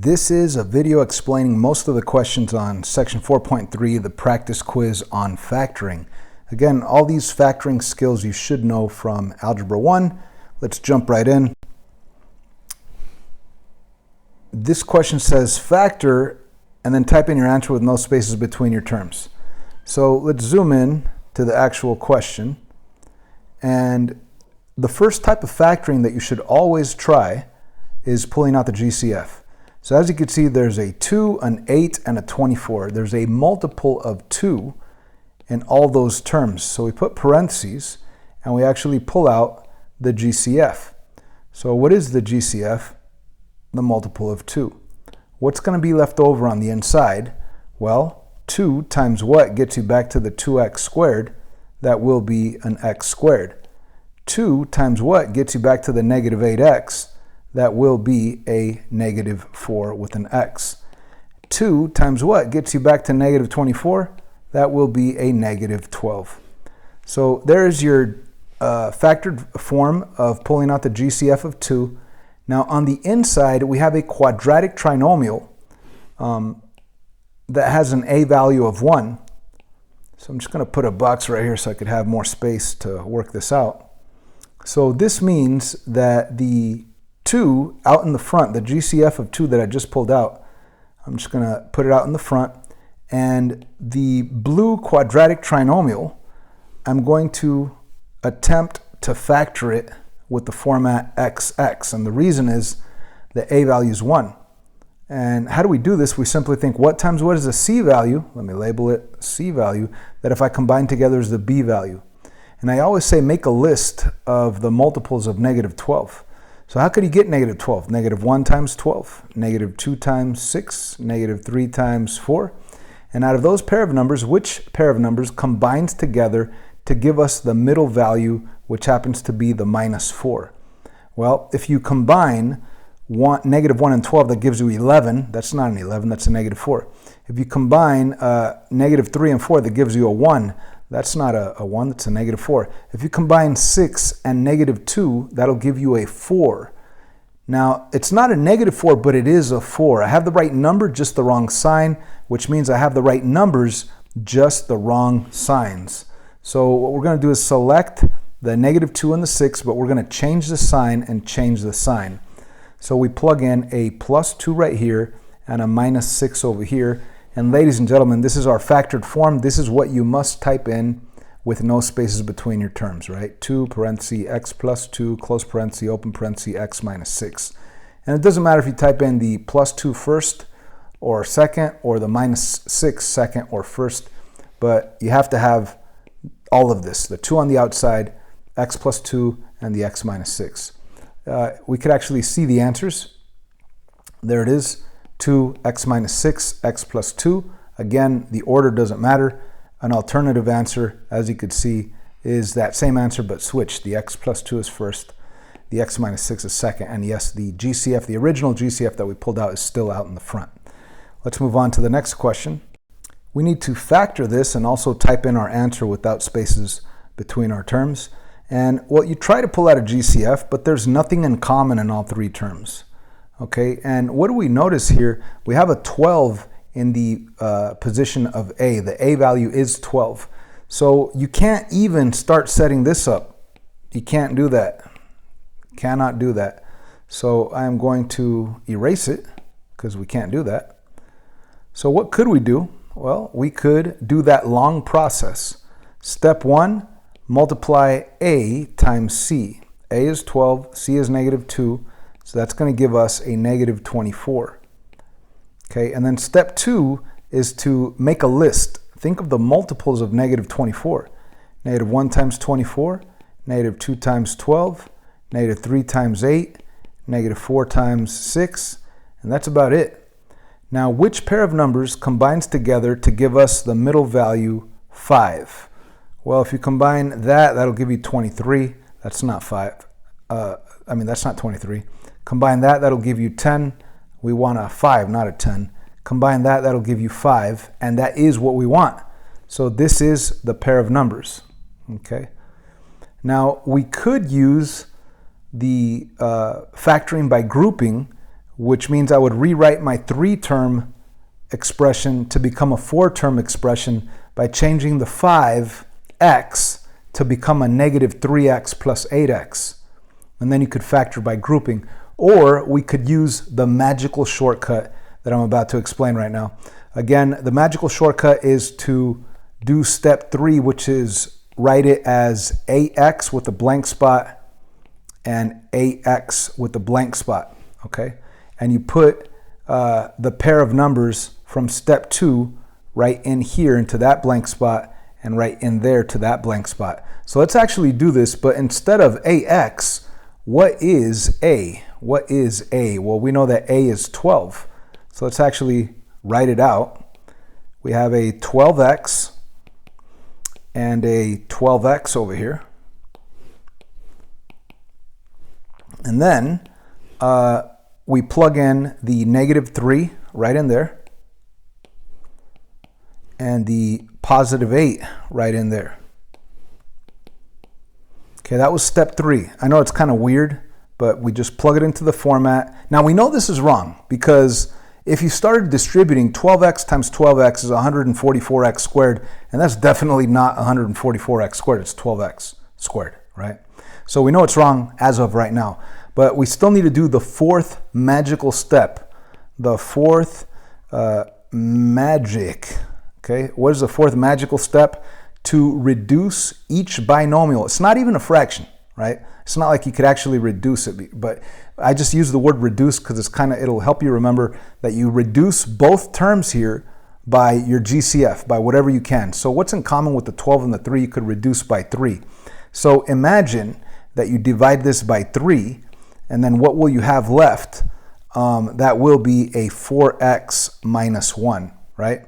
This is a video explaining most of the questions on section 4.3, the practice quiz on factoring. Again, all these factoring skills you should know from Algebra 1. Let's jump right in. This question says factor and then type in your answer with no spaces between your terms. So let's zoom in to the actual question. And the first type of factoring that you should always try is pulling out the GCF. So as you can see, there's a 2, an 8, and a 24. There's a multiple of 2 in all those terms. So we put parentheses, and we actually pull out the GCF. So what is the GCF? The multiple of 2. What's going to be left over on the inside? Well, 2 times what gets you back to the 2x squared? That will be an x squared. 2 times what gets you back to the negative 8x? That will be a negative 4 with an x. 2 times what gets you back to negative 24? That will be a negative 12. So there's your factored form of pulling out the GCF of 2. Now on the inside, we have a quadratic trinomial that has an a value of 1. So I'm just going to put a box right here so I could have more space to work this out. So this means that the 2 out in the front, the GCF of 2 that I just pulled out, I'm just going to put it out in the front. And the blue quadratic trinomial, I'm going to attempt to factor it with the format XX. And the reason is the a value is 1. And how do we do this? We simply think what times what is a c value? Let me label it c value, that if I combine together is the b value. And I always say make a list of the multiples of negative 12. So how could you get negative 12? Negative 1 times 12, negative 2 times 6, negative 3 times 4. And out of those pair of numbers, which pair of numbers combines together to give us the middle value, which happens to be the minus 4? Well, if you combine negative 1 and 12, that gives you 11. That's not an 11, that's a negative 4. If you combine negative 3 and 4, that gives you a 1. That's not a 1, that's a negative 4. If you combine 6 and negative 2, that'll give you a 4. Now, it's not a negative 4, but it is a 4. I have the right number, just the wrong sign, which means I have the right numbers, just the wrong signs. So what we're going to do is select the negative 2 and the 6, but we're going to change the sign and change the sign. So we plug in a plus 2 right here and a minus 6 over here. And ladies and gentlemen, this is our factored form. This is what you must type in with no spaces between your terms, right? 2 parenthesis x plus 2, close parenthesis, open parenthesis, x minus 6. And it doesn't matter if you type in the plus 2 first or second, or the minus 6 second or first, but you have to have all of this, the 2 on the outside, x plus 2, and the x minus 6. We could actually see the answers. There it is. 2x minus 6, x plus 2. Again, the order doesn't matter. An alternative answer, as you could see, is that same answer but switched. The x plus 2 is first, the x minus 6 is second, and yes, the GCF, the original GCF that we pulled out, is still out in the front. Let's move on to the next question. We need to factor this and also type in our answer without spaces between our terms. And well, you try to pull out a GCF, but there's nothing in common in all three terms. Okay, and what do we notice here? We have a 12 in the position of a. The a value is 12. So you can't even start setting this up. You can't do that. Cannot do that. So I'm going to erase it because we can't do that. So what could we do? Well, we could do that long process. Step 1, multiply a times c. A is 12, c is negative 2. So that's going to give us a negative 24. Okay, and then step 2 is to make a list. Think of the multiples of negative 24. Negative 1 times 24, negative 2 times 12, negative 3 times 8, negative 4 times 6, and that's about it. Now, which pair of numbers combines together to give us the middle value 5? Well, if you combine that, that'll give you 23. That's not 5. That's not 23. Combine that, that'll give you 10. We want a 5, not a 10. Combine that, that'll give you 5, and that is what we want. So this is the pair of numbers, okay? Now, we could use the factoring by grouping which means I would rewrite my 3-term expression to become a 4-term expression by changing the 5x to become a negative 3x plus 8x. And then you could factor by grouping. Or we could use the magical shortcut that I'm about to explain right now. Again, the magical shortcut is to do step 3, which is write it as ax with a blank spot and ax with a blank spot, okay? And you put the pair of numbers from step 2 right in here into that blank spot and right in there to that blank spot. So let's actually do this, but instead of ax, what is a? What is a? Well, we know that a is 12. So let's actually write it out. We have a 12x and a 12x over here. And then we plug in the negative 3 right in there and the positive 8 right in there. Okay, that was step 3. I know it's kind of weird, but we just plug it into the format. Now we know this is wrong because if you started distributing, 12x times 12x is 144x squared, and that's definitely not 144x squared, it's 12x squared, right? So we know it's wrong as of right now, but we still need to do the 4th magical step, the 4th magic, okay? What is the 4th magical step? To reduce each binomial. It's not even a fraction, right? It's not like you could actually reduce it, but I just use the word reduce because it's it'll help you remember that you reduce both terms here by your GCF, by whatever you can. So what's in common with the 12 and the 3? You could reduce by 3. So imagine that you divide this by 3, and then what will you have left? That will be a 4x minus 1, right?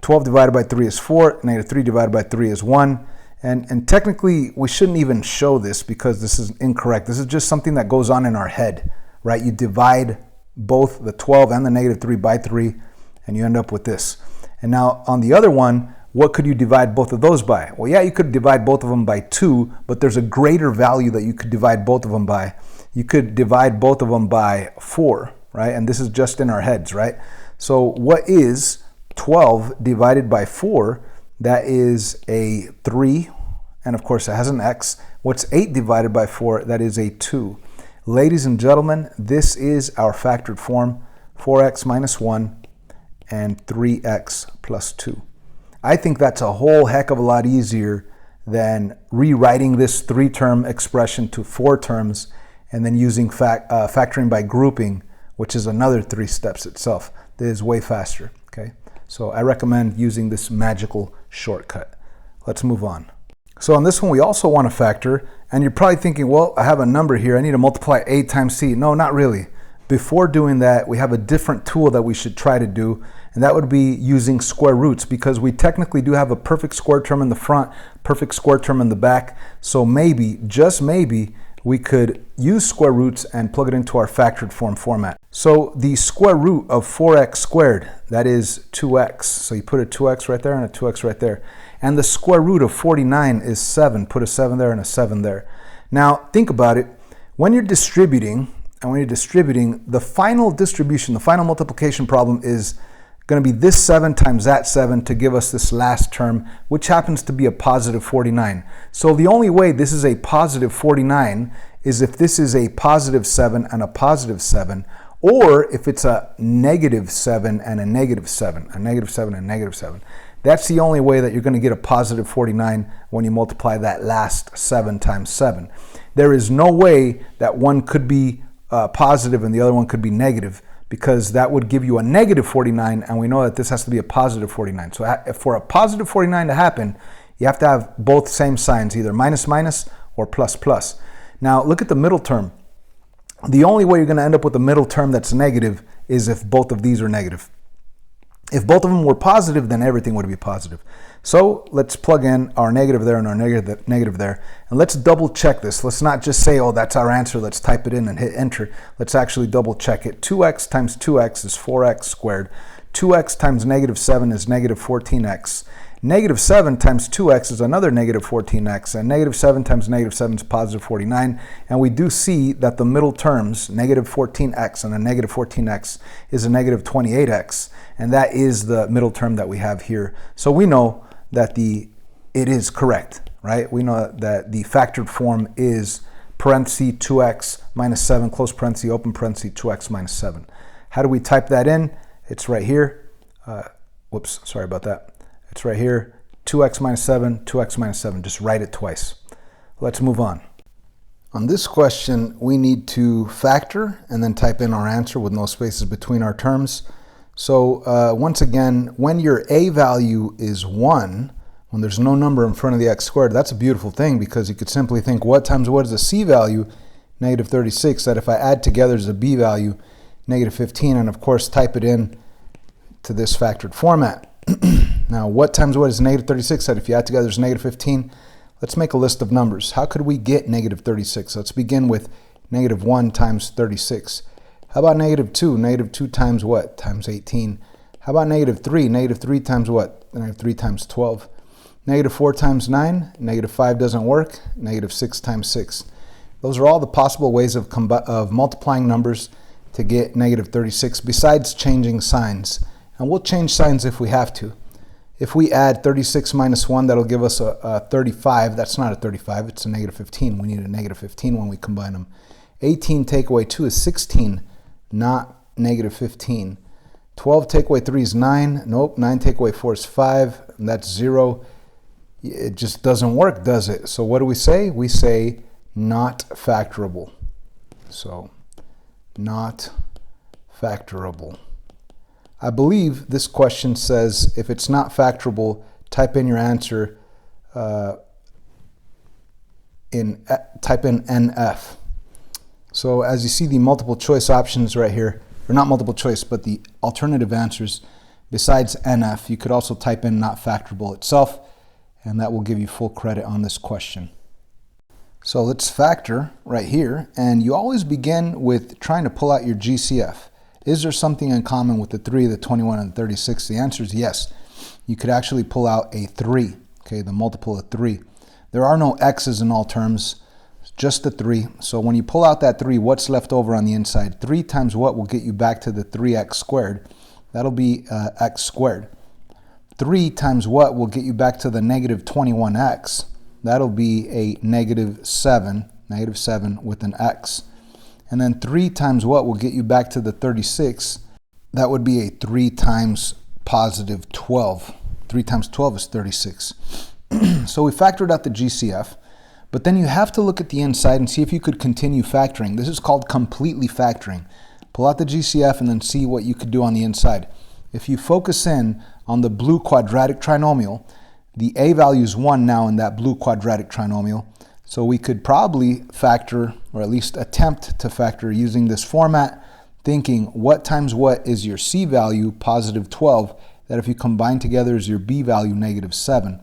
12 divided by 3 is 4, negative 3 divided by 3 is 1. And technically, we shouldn't even show this because this is incorrect. This is just something that goes on in our head, right? You divide both the 12 and the negative 3 by 3, and you end up with this. And now on the other one, what could you divide both of those by? Well, yeah, you could divide both of them by 2, but there's a greater value that you could divide both of them by. You could divide both of them by 4, right? And this is just in our heads, right? So what is 12 divided by 4? That is a 3, and of course it has an x. What's 8 divided by 4? That is a 2. Ladies and gentlemen, this is our factored form, 4x minus 1 and 3x plus 2. I think that's a whole heck of a lot easier than rewriting this 3-term expression to 4 terms and then using factoring by grouping, which is another 3 steps itself. This is way faster, okay? So I recommend using this magical shortcut. Let's move on. So on this one, we also want to factor, and you're probably thinking, well, I have a number here. I need to multiply a times c. No, not really. Before doing that, we have a different tool that we should try to do, and that would be using square roots, because we technically do have a perfect square term in the front, perfect square term in the back. So maybe, just maybe, we could use square roots and plug it into our factored form format. So the square root of 4x squared, that is 2x. So you put a 2x right there and a 2x right there. And the square root of 49 is 7. Put a 7 there and a 7 there. Now think about it. When you're distributing, the final distribution, the final multiplication problem is going to be this 7 times that 7 to give us this last term, which happens to be a positive 49. So the only way this is a positive 49 is if this is a positive 7 and a positive 7, or if it's a negative 7 and a negative 7, a negative 7 and a negative 7. That's the only way that you're going to get a positive 49 when you multiply that last 7 times 7. There is no way that one could be positive and the other one could be negative, because that would give you a negative 49, and we know that this has to be a positive 49. So for a positive 49 to happen, you have to have both same signs, either minus minus or plus plus. Now look at the middle term. The only way you're going to end up with a middle term that's negative is if both of these are negative. If both of them were positive, then everything would be positive. So let's plug in our negative there and our negative there. And let's double check this. Let's not just say, oh, that's our answer. Let's type it in and hit enter. Let's actually double check it. 2x times 2x is 4x squared. 2x times negative 7 is negative 14x. Negative 7 times 2x is another negative 14x, and negative 7 times negative 7 is positive 49. And we do see that the middle terms, negative 14x and a negative 14x, is a negative 28x. And that is the middle term that we have here. So we know that it is correct, right? We know that the factored form is parenthesis 2x minus 7, close parenthesis, open parenthesis, 2x minus 7. How do we type that in? It's right here. Whoops, sorry about that. It's right here, 2x minus 7, 2x minus 7. Just write it twice. Let's move on. On this question, we need to factor and then type in our answer with no spaces between our terms. So once again, when your a value is 1, when there's no number in front of the x squared, that's a beautiful thing, because you could simply think what times what is the c value? Negative 36. That if I add together is a b value, negative 15, and of course type it in to this factored format. Now, what times what is negative 36? That if you add together is negative 15. Let's make a list of numbers. How could we get negative 36? Let's begin with negative 1 times 36. How about negative 2? Negative 2 times what? Times 18. How about negative 3? Negative 3 times what? Negative 3 times 12. Negative 4 times 9. Negative 5 doesn't work. Negative 6 times 6. Those are all the possible ways of multiplying numbers to get negative 36, besides changing signs. And we'll change signs if we have to. If we add 36 minus 1, that'll give us a 35. That's not a 35, it's a negative 15. We need a negative 15 when we combine them. 18 take away 2 is 16, not negative 15. 12 take away 3 is 9. Nope, 9 take away 4 is 5, and that's 0. It just doesn't work, does it? So what do we say? We say not factorable. So, not factorable. I believe this question says if it's not factorable, type in your answer, type in NF. So as you see the multiple choice options right here, or not multiple choice, but the alternative answers besides NF, you could also type in not factorable itself, and that will give you full credit on this question. So let's factor right here, and you always begin with trying to pull out your GCF. Is there something in common with the 3, the 21, and the 36? The answer is yes. You could actually pull out a 3, okay, the multiple of 3. There are no x's in all terms, just the 3. So when you pull out that 3, what's left over on the inside? 3 times what will get you back to the 3x squared? That'll be x squared. 3 times what will get you back to the negative 21x? That'll be a negative 7 with an x. And then 3 times what will get you back to the 36? That would be a 3 times positive 12. 3 times 12 is 36. So we factored out the GCF, but then you have to look at the inside and see if you could continue factoring. This is called completely factoring. Pull out the GCF and then see what you could do on the inside. If you focus in on the blue quadratic trinomial, the a value is 1 now in that blue quadratic trinomial. So we could probably factor, or at least attempt to factor using this format, thinking what times what is your c value, positive 12, that if you combine together is your b value, negative 7.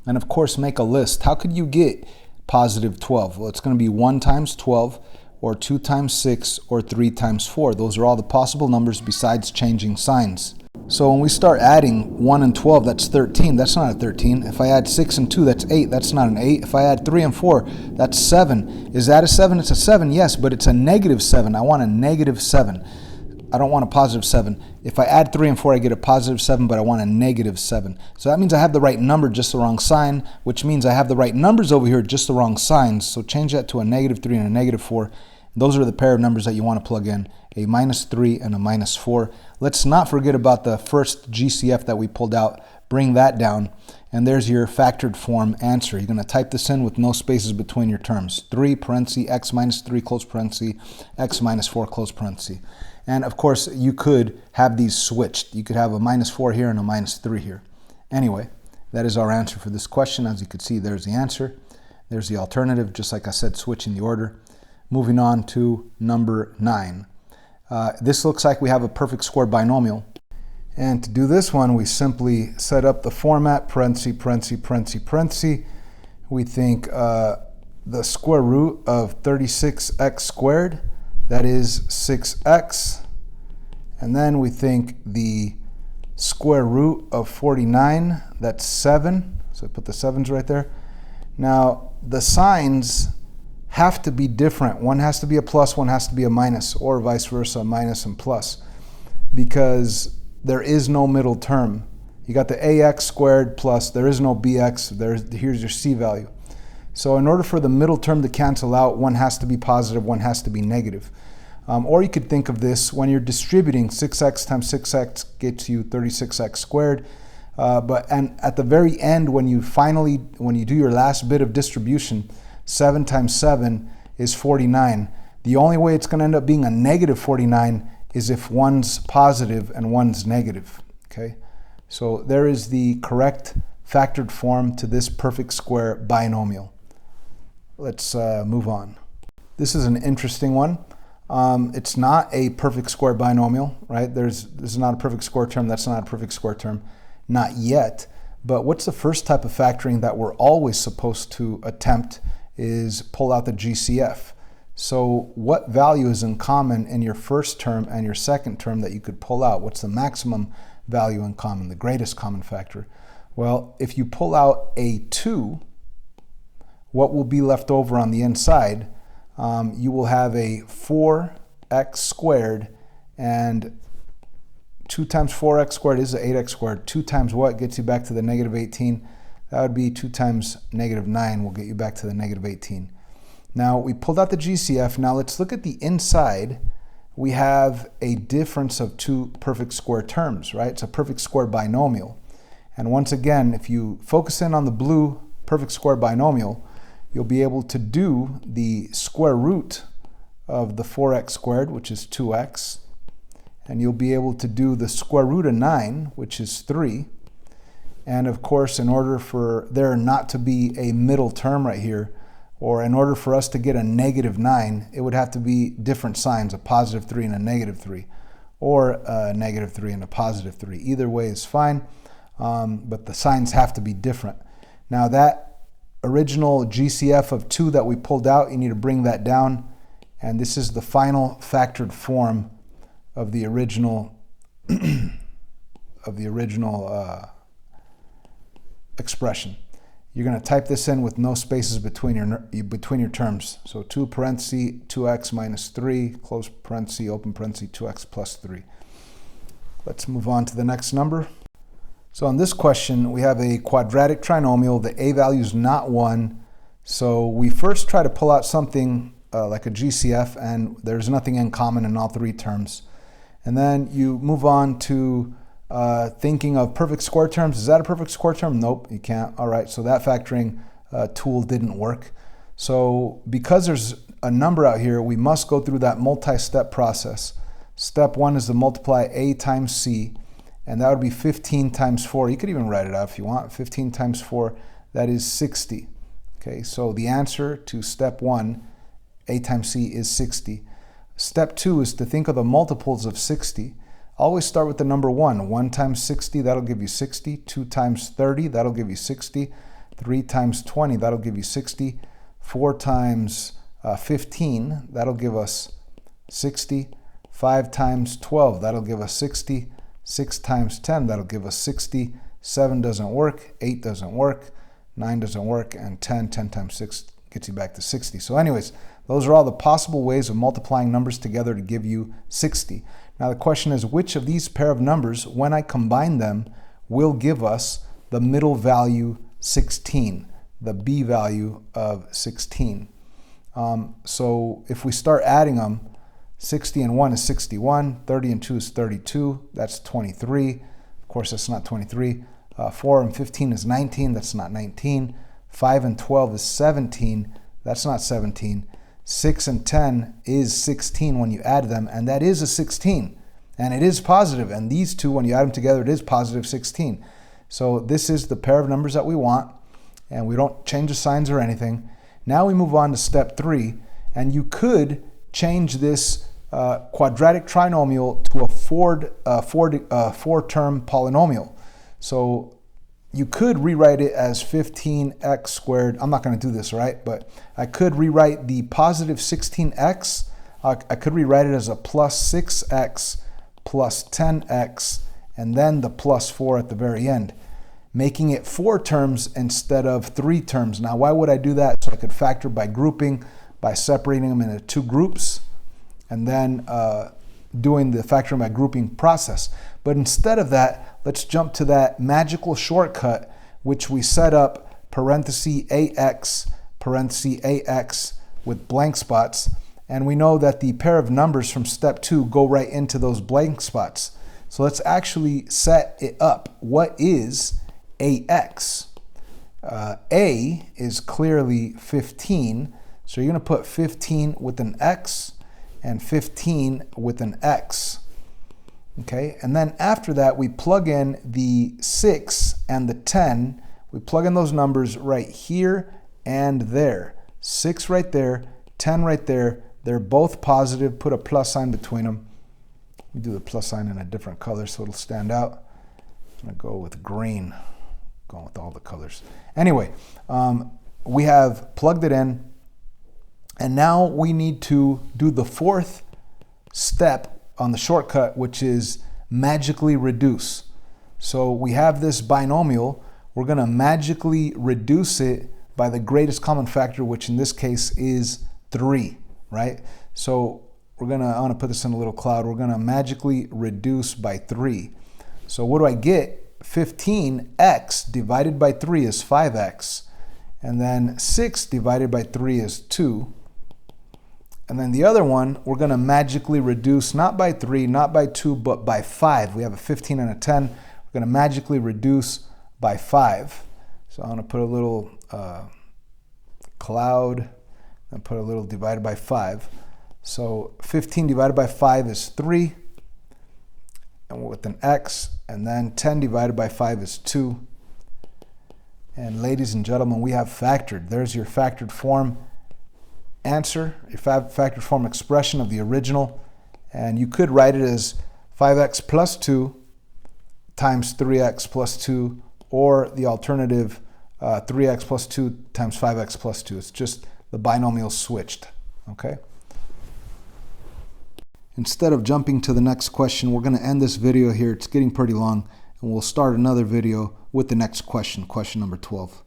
And of course make a list. How could you get positive 12? Well, it's going to be 1 times 12, or 2 times 6, or 3 times 4. Those are all the possible numbers besides changing signs. So when we start adding 1 and 12, that's 13. That's not a 13. If I add 6 and 2, that's 8. That's not an 8. If I add 3 and 4, that's 7. Is that a 7? It's a 7, yes, but it's a negative 7. I want a negative 7. I don't want a positive 7. If I add 3 and 4, I get a positive 7, but I want a negative 7. So that means I have the right number, just the wrong sign, which means I have the right numbers over here, just the wrong signs. So change that to a negative 3 and a negative 4. Those are the pair of numbers that you want to plug in, a minus 3 and a minus 4. Let's not forget about the first GCF that we pulled out. Bring that down, and there's your factored form answer. You're going to type this in with no spaces between your terms. 3 parenthesis, x minus 3 close parenthesis, x minus 4 close parenthesis. And of course, you could have these switched. You could have a minus 4 here and a minus 3 here. Anyway, that is our answer for this question. As you can see, there's the answer. There's the alternative, just like I said, switching the order. Moving on to number 9. This looks like we have a perfect square binomial. And to do this one, we simply set up the format, parenthesis, parenthesis, parenthesis, parenthesis. We think the square root of 36x squared, that is 6x. And then we think the square root of 49, that's 7. So put the 7s right there. Now, the signs have to be different. One has to be a plus, one has to be a minus, or vice versa, minus and plus, because there is no middle term. You got the ax squared plus, there is no bx, here's your c value. So in order for the middle term to cancel out, one has to be positive, one has to be negative. Or you could think of this when you're distributing 6x times 6x gets you 36x squared. And at the very end, when you do your last bit of distribution, 7 times 7 is 49. The only way it's going to end up being a negative 49 is if one's positive and one's negative. Okay, so there is the correct factored form to this perfect square binomial. Let's move on. This is an interesting one. It's not a perfect square binomial, right? This is not a perfect square term. That's not a perfect square term. Not yet. But what's the first type of factoring that we're always supposed to attempt is pull out the GCF. So what value is in common in your first term and your second term that you could pull out? What's the maximum value in common, the greatest common factor? Well, if you pull out a 2, what will be left over on the inside? You will have a 4x squared, and 2 times 4x squared is 8x squared. 2 times what gets you back to the negative 18? That would be 2 times negative 9 will get you back to the negative 18. Now we pulled out the GCF. Now let's look at the inside. We have a difference of 2 perfect square terms, right? It's a perfect square binomial. And once again, if you focus in on the blue perfect square binomial, you'll be able to do the square root of the 4x squared, which is 2x. And you'll be able to do the square root of 9, which is 3. And of course, in order for there not to be a middle term right here, or in order for us to get a negative 9, it would have to be different signs, a positive 3 and a negative 3, or a negative 3 and a positive 3. Either way is fine, but the signs have to be different. Now that original GCF of 2 that we pulled out, you need to bring that down, and this is the final factored form of the original expression. You're going to type this in with no spaces between your terms. So 2 parenthesis 2x minus 3, close parenthesis, open parenthesis, 2x plus 3. Let's move on to the next number. So on this question, we have a quadratic trinomial. The a value is not 1. So we first try to pull out something like a GCF, and there's nothing in common in all 3 terms. And then you move on to thinking of perfect square terms. Is that a perfect square term? Nope, you can't. All right, so that factoring tool didn't work. So because there's a number out here, we must go through that multi-step process. Step 1 is to multiply a times c, and that would be 15 times 4. You could even write it out if you want. 15 times 4, that is 60. Okay, so the answer to step 1, a times c, is 60. Step 2 is to think of the multiples of 60. Always start with the number 1. 1 times 60, that'll give you 60. 2 times 30, that'll give you 60. 3 times 20, that'll give you 60. 4 times 15, that'll give us 60. 5 times 12, that'll give us 60. 6 times 10, that'll give us 60. 7 doesn't work. 8 doesn't work. 9 doesn't work. And 10 times 6 gets you back to 60. So anyways, those are all the possible ways of multiplying numbers together to give you 60. Now the question is, which of these pair of numbers, when I combine them, will give us the middle value 16, the b value of 16? So if we start adding them, 60 and 1 is 61, 30 and 2 is 32, that's 23. Of course, that's not 23. 4 and 15 is 19, that's not 19. 5 and 12 is 17, that's not 17. 6 and 10 is 16 when you add them, and that is a 16. And it is positive, and these two, when you add them together, it is positive 16. So this is the pair of numbers that we want, and we don't change the signs or anything. Now we move on to step 3, and you could change this quadratic trinomial to a four-term polynomial. So you could rewrite it as 15x squared. I'm not going to do this, right? But I could rewrite the positive 16x. I could rewrite it as a plus 6x plus 10x, and then the plus 4 at the very end. making it 4 terms instead of 3 terms. Now, why would I do that? So I could factor by grouping, by separating them into 2 groups, and then doing the factoring by grouping process. But instead of that, let's jump to that magical shortcut, which we set up parenthesis AX with blank spots. And we know that the pair of numbers from step 2 go right into those blank spots. So let's actually set it up. What is AX? A is clearly 15. So you're going to put 15 with an X and 15 with an X. Okay, and then after that, we plug in the 6 and the 10. We plug in those numbers right here and there. 6 right there, 10 right there. They're both positive. Put a plus sign between them. We do the plus sign in a different color so it'll stand out. I'm going to go with green. Going with all the colors. Anyway, we have plugged it in. And now we need to do the 4th step on the shortcut, which is magically reduce. So we have this binomial. We're going to magically reduce it by the greatest common factor, which in this case is 3, right? So I want to put this in a little cloud. We're going to magically reduce by 3. So what do I get? 15x divided by 3 is 5x. And then 6 divided by 3 is 2. And then the other one, we're going to magically reduce not by 3, not by 2, but by 5. We have a 15 and a 10. We're going to magically reduce by 5. So I'm going to put a little cloud and put a little divided by 5. So 15 divided by 5 is 3, and with an X. And then 10 divided by 5 is 2. And ladies and gentlemen, we have factored. There's your factored form answer, a factored form expression of the original, and you could write it as 5x plus 2 times 3x plus 2, or the alternative 3x plus 2 times 5x plus 2. It's just the binomial switched, okay? Instead of jumping to the next question, we're going to end this video here. It's getting pretty long, and we'll start another video with the next question, question number 12.